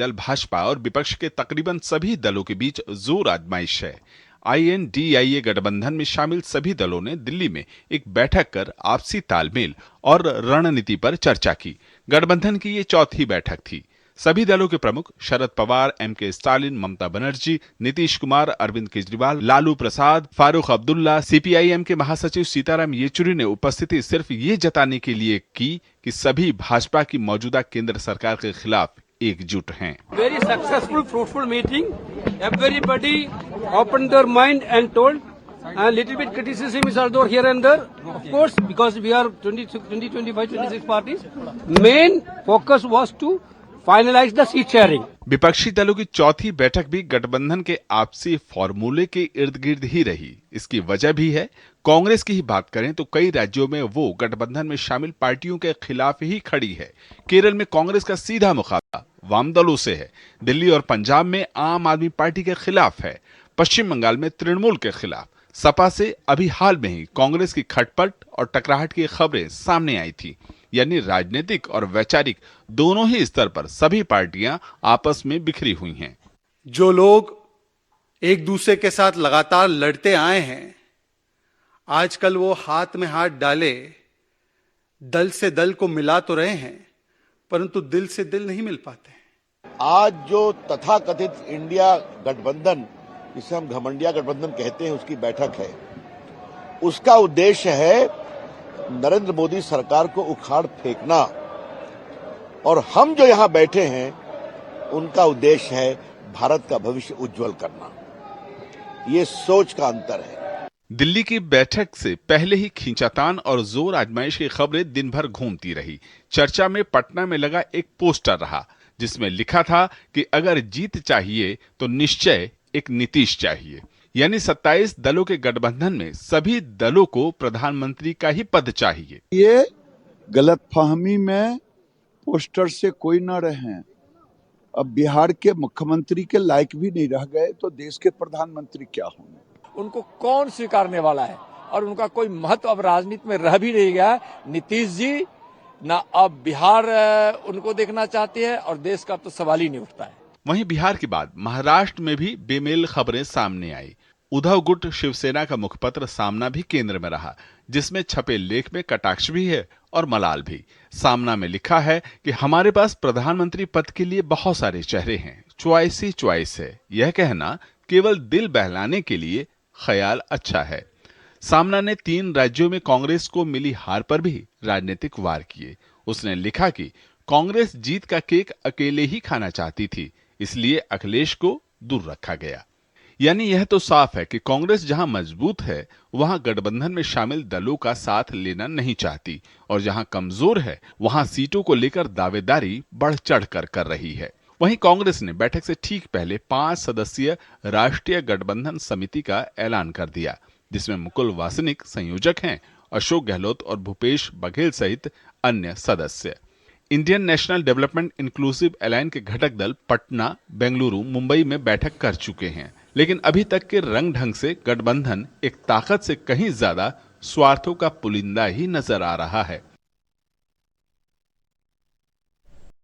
दल भाजपा और विपक्ष के तकरीबन सभी दलों के बीच जोर आजमाइश है। INDIA गठबंधन में शामिल सभी दलों ने दिल्ली में एक बैठक कर आपसी तालमेल और रणनीति पर चर्चा की। गठबंधन की ये चौथी बैठक थी। सभी दलों के प्रमुख Sharad Pawar, MK Stalin, Mamata Banerjee, Nitish Kumar, Arvind Kejriwal, Lalu Prasad, Farooq Abdullah, CPIM के महासचिव सीताराम येचुरी ने उपस्थिति सिर्फ ये जताने के लिए की कि सभी भाजपा की मौजूदा केंद्र सरकार के खिलाफ एकजुट हैं। Very successful, fruitful meeting. Everybody opened their mind and told. A little bit criticism is also here and there, of course, because we are 20, 25, 26 parties. Main focus was to finalize the seat sharing. विपक्षी दलों की चौथी बैठक भी गठबंधन के आपसी फॉर्मूले के इर्द गिर्द ही रही। इसकी वजह भी है। कांग्रेस की ही बात करें तो कई राज्यों में वो गठबंधन में शामिल पार्टियों के खिलाफ ही खड़ी है। केरल में कांग्रेस का सीधा मुकाबला वाम दलों से है। दिल्ली और पंजाब में आम आदमी पार्टी के खिलाफ है। पश्चिम बंगाल में तृणमूल के खिलाफ। सपा से अभी हाल में ही कांग्रेस की खटपट और टकराहट की खबरें सामने आई थी। यानी राजनीतिक और वैचारिक दोनों ही स्तर पर सभी पार्टियां आपस में बिखरी हुई हैं। जो लोग एक दूसरे के साथ लगातार लड़ते आए हैं, आजकल वो हाथ में हाथ डाले दल से दल को मिला तो रहे हैं, परंतु दिल से दिल नहीं मिल पाते। आज जो तथाकथित इंडिया गठबंधन, जिसे हम घमंडिया गठबंधन कहते हैं, उसकी बैठक है। उसका उद्देश्य है नरेंद्र मोदी सरकार को उखाड़ फेंकना, और हम जो यहां बैठे हैं उनका उद्देश्य है भारत का भविष्य उज्जवल करना। ये सोच का अंतर है। दिल्ली की बैठक से पहले ही खींचातान और जोर आजमाइश की खबरें दिन भर घूमती रही। चर्चा में पटना में लगा एक पोस्टर रहा जिसमें लिखा था कि अगर जीत चाहिए तो निश्चय एक नीतीश चाहिए। यानी 27 दलों के गठबंधन में सभी दलों को प्रधानमंत्री का ही पद चाहिए। ये गलतफहमी में पोस्टर से कोई न रहे। अब बिहार के मुख्यमंत्री के लायक भी नहीं रह गए तो देश के प्रधानमंत्री क्या होंगे। उनको कौन स्वीकारने वाला है, और उनका कोई महत्व अब राजनीति में रह भी नहीं गया। नीतीश जी ना अब बिहार उनको देखना चाहते हैं, और देश का तो सवाल ही नहीं उठता है। वहीं बिहार के बाद महाराष्ट्र में भी बेमेल खबरें सामने आई। उद्धव गुट शिवसेना का मुखपत्र सामना भी केंद्र में रहा, जिसमें छपे लेख में कटाक्ष भी है और मलाल भी। सामना में लिखा है कि हमारे पास प्रधानमंत्री पद के लिए बहुत सारे चेहरे हैं, चॉइस ही चॉइस है। यह कहना केवल दिल बहलाने के लिए ख्याल अच्छा है। सामना ने 3 राज्यों में कांग्रेस को मिली हार पर भी राजनीतिक वार किए। उसने लिखा कि कांग्रेस जीत का केक अकेले ही खाना चाहती थी, इसलिए अखिलेश को दूर रखा गया। यानी यह तो साफ है कि कांग्रेस जहां मजबूत है वहां गठबंधन में शामिल दलों का साथ लेना नहीं चाहती, और जहां कमजोर है वहां सीटों को लेकर दावेदारी बढ़ चढ़कर कर रही है। वहीं कांग्रेस ने बैठक से ठीक पहले 5 सदस्यीय राष्ट्रीय गठबंधन समिति का ऐलान कर दिया, जिसमें मुकुल वासनिक संयोजक हैं, अशोक गहलोत और भूपेश बघेल सहित अन्य सदस्य। Indian national development inclusive alliance के घटक दल पटना, बेंगलुरु, मुंबई में बैठक कर चुके हैं, लेकिन अभी तक के रंग ढंग से गठबंधन एक ताकत से कहीं ज्यादा स्वार्थों का पुलिंदा ही नजर आ रहा है।